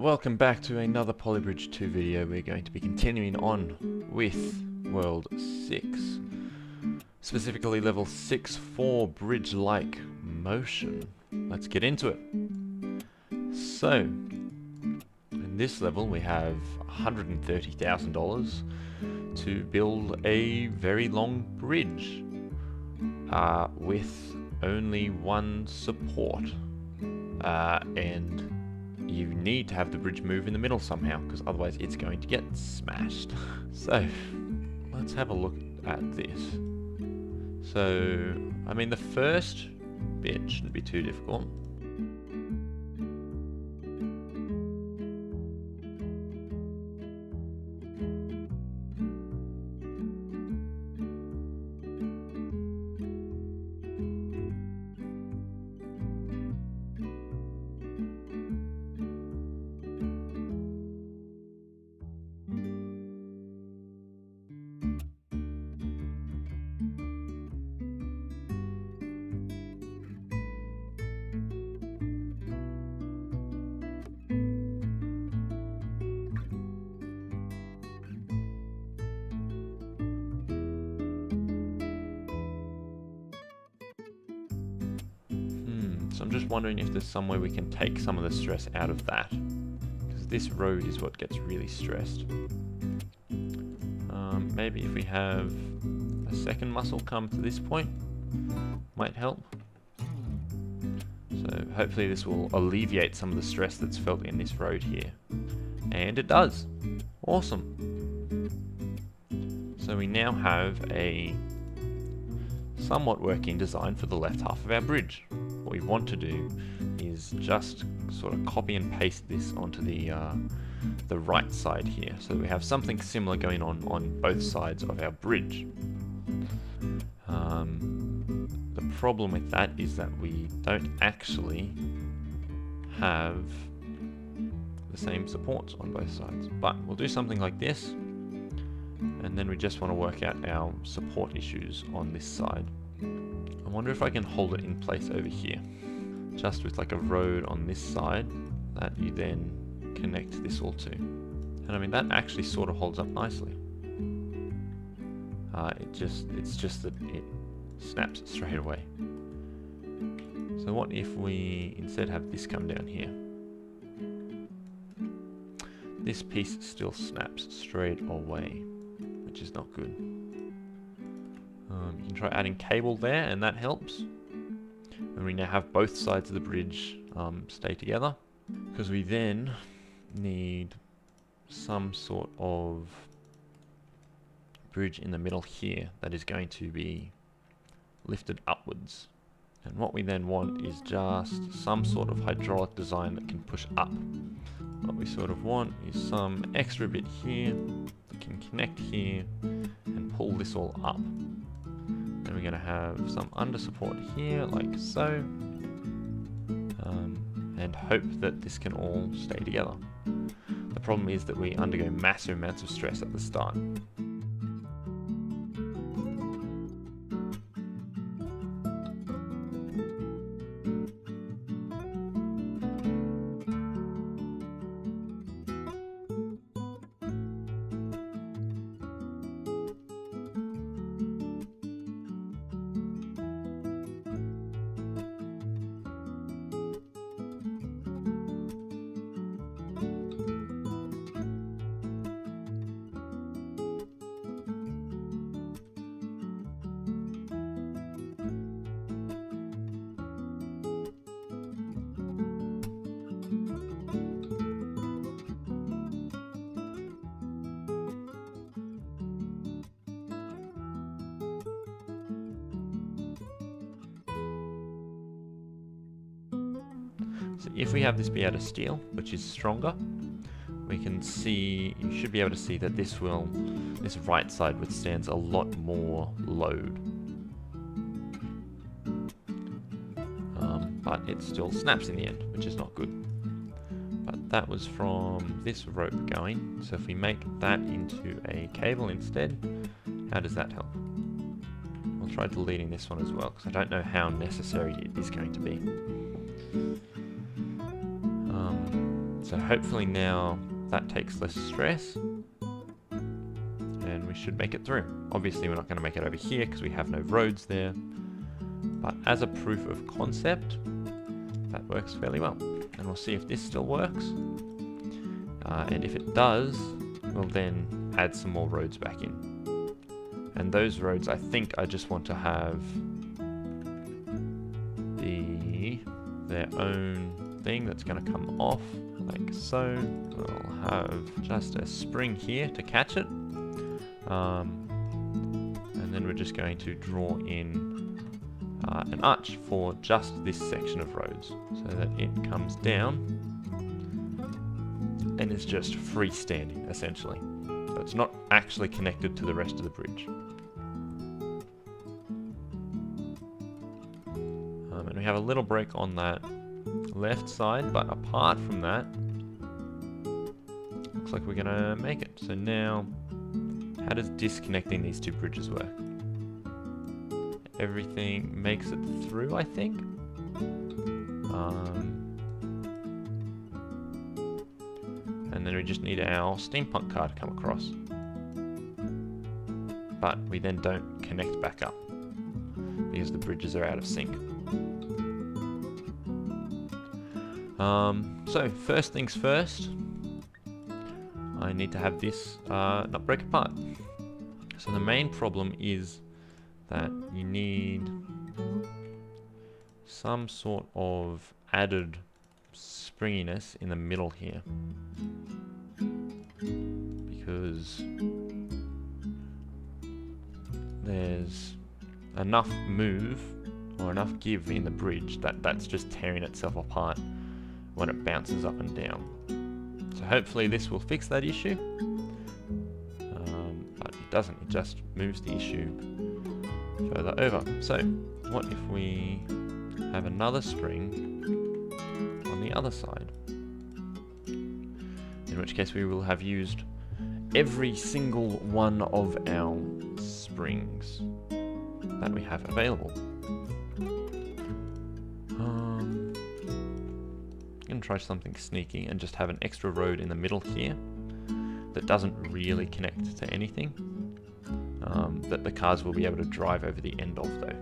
welcome back to another Polybridge 2 video. We're going to be continuing on with World 6, specifically level 6 for bridge-like motion. Let's get into it. So, in this level we have $130,000 to build a very long bridge with only one support, and you need to have the bridge move in the middle somehow, because otherwise it's going to get smashed. So, let's have a look at this. So, I mean, the first bit shouldn't be too difficult. So I'm just wondering if there's some way we can take some of the stress out of that, because this road is what gets really stressed. Maybe if we have a second muscle come to this point, might help. So hopefully this will alleviate some of the stress that's felt in this road here. And it does! Awesome! So we now have a somewhat working design for the left half of our bridge. What we want to do is just sort of copy and paste this onto the right side here, so that we have something similar going on both sides of our bridge. The problem with that is that we don't actually have the same supports on both sides, but we'll do something like this, and then we just want to work out our support issues on this side. I wonder if I can hold it in place over here, just with like a road on this side that you then connect this all to. And I mean, that actually sort of holds up nicely. It's just that it snaps straight away. So what if we instead have this come down here? This piece still snaps straight away, which is not good. You can try adding cable there, and that helps. And we now have both sides of the bridge stay together, because we then need some sort of bridge in the middle here that is going to be lifted upwards. And what we then want is just some sort of hydraulic design that can push up. What we sort of want is some extra bit here that can connect here and pull this all up. Then we're going to have some under support here, like so, and hope that this can all stay together. The problem is that we undergo massive amounts of stress at the start. So if we have this be out of steel, which is stronger, we can see, you should be able to see that this right side withstands a lot more load. But it still snaps in the end, which is not good. But that was from this rope going, so if we make that into a cable instead, how does that help? We'll try deleting this one as well, because I don't know how necessary it is going to be. So hopefully now that takes less stress and we should make it through. Obviously we're not going to make it over here because we have no roads there, but as a proof of concept that works fairly well. And we'll see if this still works, and if it does we'll then add some more roads back in. And those roads I think I just want to have their own thing that's going to come off like so. We'll have just a spring here to catch it, and then we're just going to draw in an arch for just this section of roads so that it comes down and is just freestanding essentially. So it's not actually connected to the rest of the bridge. And we have a little break on that left side, but apart from that, looks like we're gonna make it. So now, how does disconnecting these two bridges work? Everything makes it through, I think. And then we just need our steampunk car to come across. But we then don't connect back up because the bridges are out of sync. So first things first, I need to have this not break apart. So the main problem is that you need some sort of added springiness in the middle here, because there's enough move or enough give in the bridge that's just tearing itself apart when it bounces up and down. So hopefully this will fix that issue, but it doesn't, it just moves the issue further over. So what if we have another spring on the other side, in which case we will have used every single one of our springs that we have available. I'm gonna try something sneaky and just have an extra road in the middle here that doesn't really connect to anything, that the cars will be able to drive over the end of though.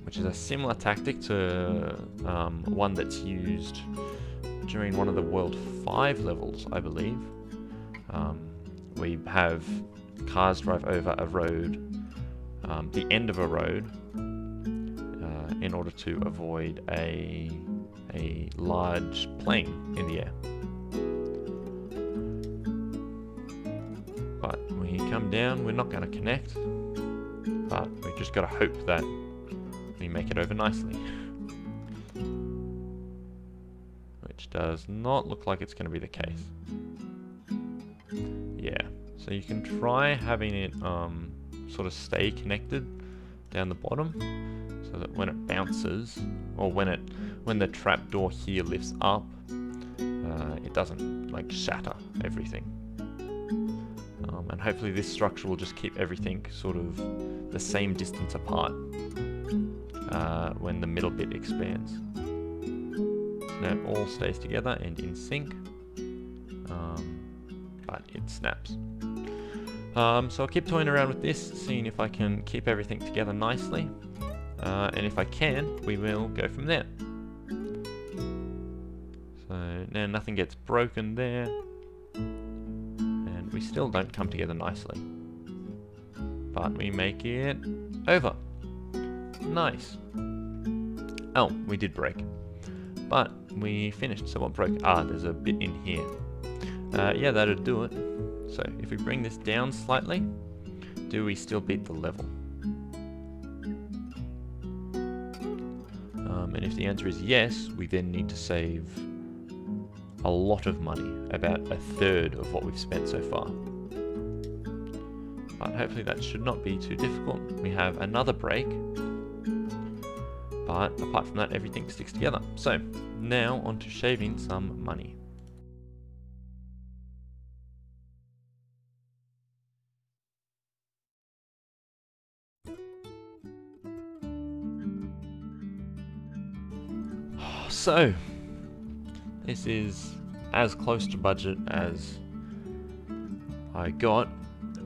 Which is a similar tactic to one that's used during one of the World 5 levels, I believe. We have cars drive over a road, the end of a road, in order to avoid a large plane in the air. But when you come down, we're not going to connect, but we just got to hope that we make it over nicely. Which does not look like it's going to be the case. Yeah, so you can try having it sort of stay connected down the bottom, so that when it bounces, or when the trap door here lifts up, it doesn't like shatter everything. And hopefully this structure will just keep everything sort of the same distance apart when the middle bit expands. So now it all stays together and in sync, but it snaps. So I'll keep toying around with this, seeing if I can keep everything together nicely. And if I can, we will go from there. So now nothing gets broken there, and we still don't come together nicely. But we make it over. Nice. Oh, we did break. But we finished, so what broke? Ah, there's a bit in here. Yeah, that'll do it. So if we bring this down slightly, do we still beat the level? And if the answer is yes, we then need to save a lot of money, about a third of what we've spent so far. But hopefully that should not be too difficult. We have another break, but apart from that, everything sticks together. So now on to shaving some money. So, This is as close to budget as I got,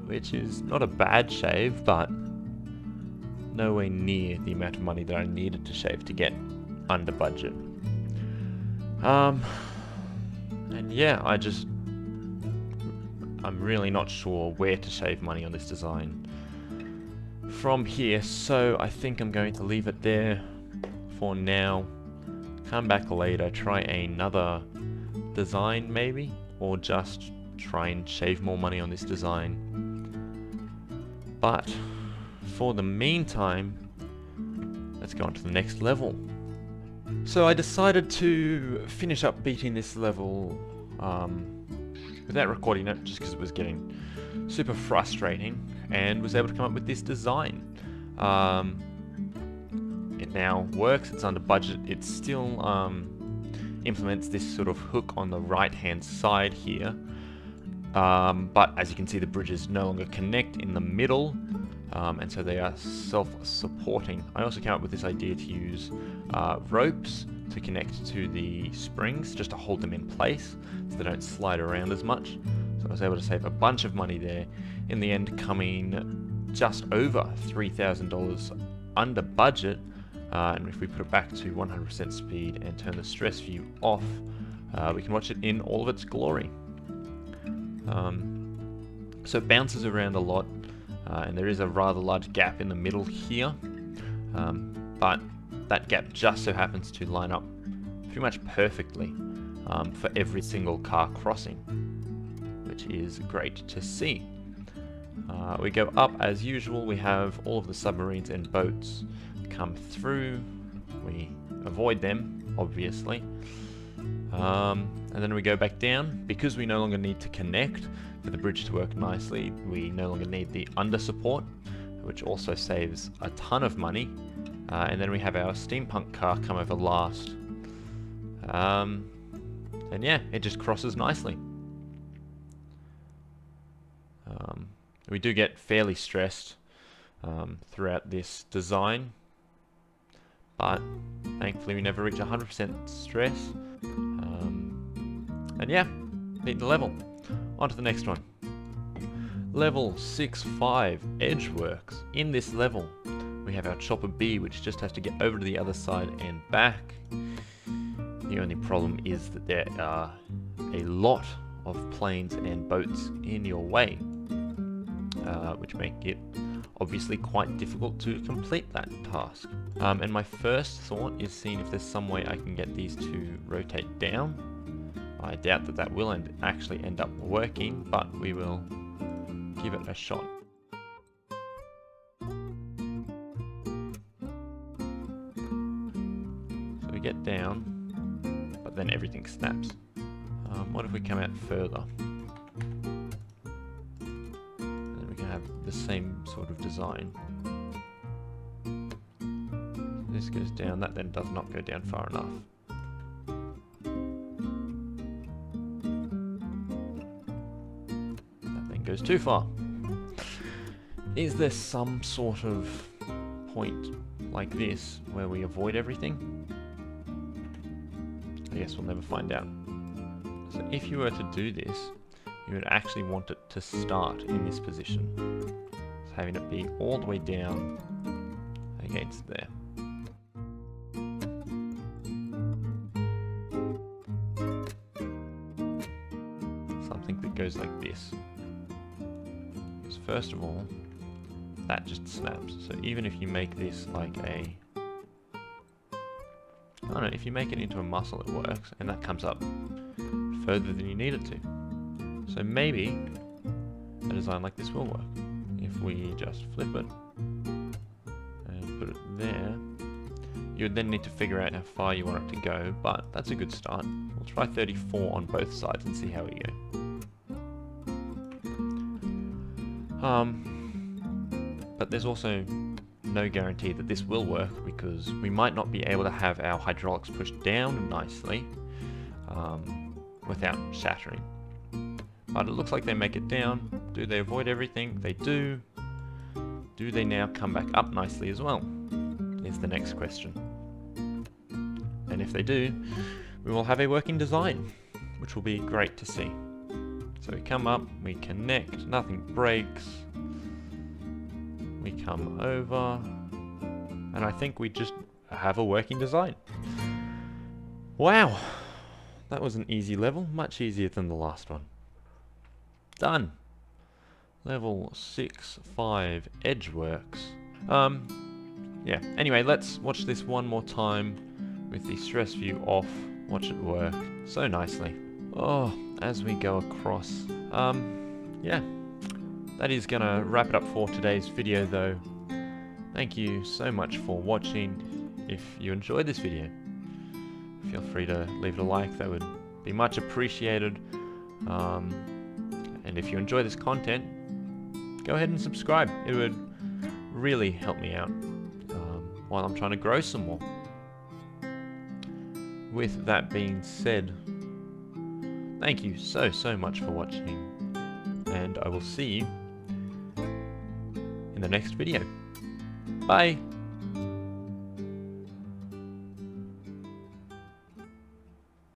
which is not a bad shave, but nowhere near the amount of money that I needed to shave to get under budget. And yeah, I'm really not sure where to shave money on this design from here, so I think I'm going to leave it there for now. Come back later, try another design maybe, or just try and shave more money on this design. But for the meantime, let's go on to the next level. So I decided to finish up beating this level without recording it, just because it was getting super frustrating, and was able to come up with this design. It now works, it's under budget, it still implements this sort of hook on the right hand side here, but as you can see, the bridges no longer connect in the middle, and so they are self-supporting. I also came up with this idea to use ropes to connect to the springs, just to hold them in place so they don't slide around as much. So I was able to save a bunch of money there, in the end coming just over $3,000 under budget. And if we put it back to 100% speed and turn the stress view off, we can watch it in all of its glory. So it bounces around a lot, and there is a rather large gap in the middle here, but that gap just so happens to line up pretty much perfectly for every single car crossing, which is great to see. We go up as usual, we have all of the submarines and boats come through, we avoid them obviously, and then we go back down. Because we no longer need to connect for the bridge to work nicely, we no longer need the under support, which also saves a ton of money, and then we have our steampunk car come over last, and yeah, it just crosses nicely. We do get fairly stressed throughout this design, but thankfully we never reach 100% stress. And yeah, beat the level. On to the next one. Level 6.5, Edgeworks. In this level, we have our Chopper B, which just has to get over to the other side and back. The only problem is that there are a lot of planes and boats in your way, which make it obviously quite difficult to complete that task. And my first thought is seeing if there's some way I can get these to rotate down. I doubt that that will actually end up working, but we will give it a shot. So we get down, but then everything snaps. What if we come out further? And we can have the same sort of design. This goes down, that then does not go down far enough. Goes too far. Is there some sort of point like this where we avoid everything? I guess we'll never find out. So if you were to do this, you would actually want it to start in this position. So having it be all the way down against there. Something that goes like this. First of all, that just snaps. So even if you make this like a... I don't know, if you make it into a muscle it works, and that comes up further than you need it to. So maybe a design like this will work. If we just flip it and put it there, you would then need to figure out how far you want it to go, but that's a good start. We'll try 34 on both sides and see how we go. But there's also no guarantee that this will work, because we might not be able to have our hydraulics pushed down nicely without shattering. But it looks like they make it down. Do they avoid everything? They do. Do they now come back up nicely as well? Is the next question. And if they do, we will have a working design, which will be great to see. So we come up, we connect, nothing breaks. We come over, and I think we just have a working design. Wow, that was an easy level, much easier than the last one. Done. Level 6-5 Edgeworks. Yeah, anyway, let's watch this one more time with the stress view off. Watch it work so nicely. Oh, as we go across. Yeah, that is gonna wrap it up for today's video though. Thank you so much for watching. If you enjoyed this video, feel free to leave it a like, that would be much appreciated. And if you enjoy this content, go ahead and subscribe. It would really help me out while I'm trying to grow some more. With that being said, thank you so much for watching, and I will see you in the next video. Bye!